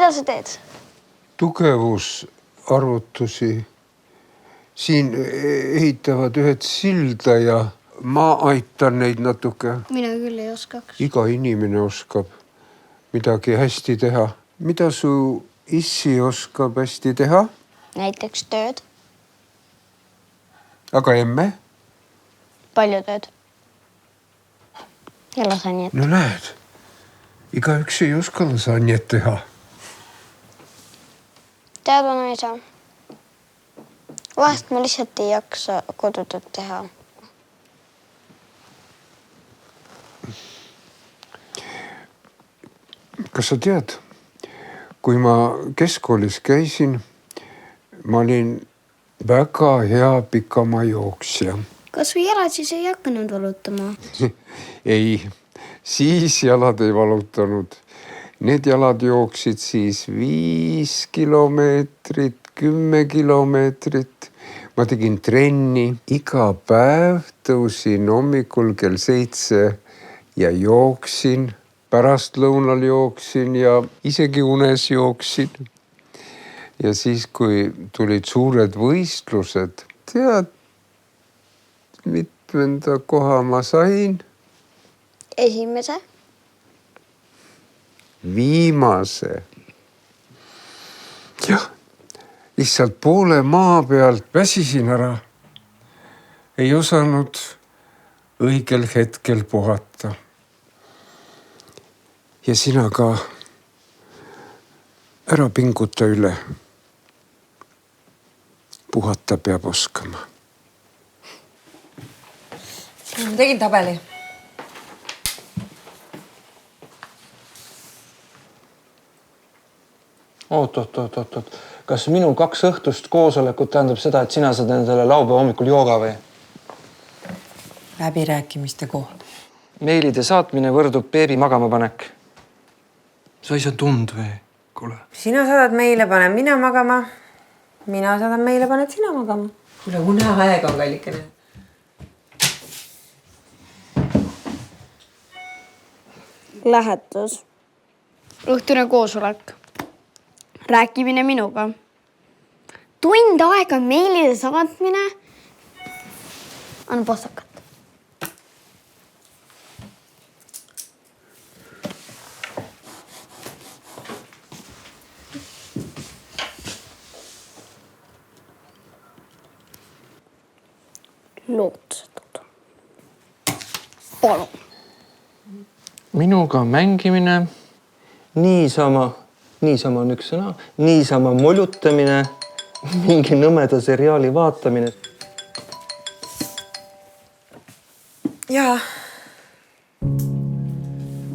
Mida sa teed? Tugevusarvutusi. Siin ehitavad ühed silda ja ma aitan neid natuke. Mina küll ei oskaks. Iga inimene oskab midagi hästi teha. Mida su issi oskab hästi teha? Näiteks tööd. Aga emme? Palju tööd. Ja lasanjet. No näed, igaüks ei oska lasanjet teha. Tead, vanaisa. Vahest ma lihtsalt ei jaksa kodutööd teha. Kas sa tead, kui ma keskkoolis käisin, ma olin väga hea pikamaa jooksja. Kas või jalad siis ei hakanud valutama? Ei, siis jalad ei valutanud. Need jalad jooksid siis 5 kilomeetrit, 10 kilomeetrit. Ma tegin trenni. Iga päev tõusin hommikul kell 7 ja jooksin. Pärastlõunal jooksin ja isegi unes jooksin. Ja siis, kui tulid suured võistlused, tead, mitmenda koha ma sain? Esimese? Viimase. Jah, lihtsalt poole maa pealt väsisin ära. Ei osanud õigel hetkel puhata. Ja sina ka ära pinguta üle. Puhata peab oskama. Tegin tabeli. Oot. Kas minu 2 õhtust koosolekut tähendab seda, et sina saad endale laupäeva hommikul jooga või? Läbirääkimiste koht. Meilide saatmine võrdub beebi magamapanek. Sa ei saa tund või? Kuule. Sina saadad meile, panen mina magama. Mina saadan meile, paned sina magama. Kuule, uneaeg on kallikene. Lähetus. Õhtune koosolek. Rääkimine minuga. Tund aega meilide saatmine. Anna pastakat. Lootusetud. Palun. Minuga mängimine. Niisama on üks sõna. Niisama moljutamine. Mingi nõmeda seriaali vaatamine. Jaa.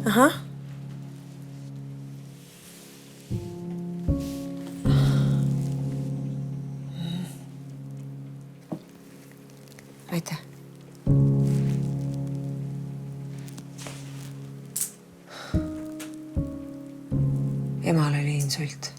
Ahah. Aitäh. Emal oli insult.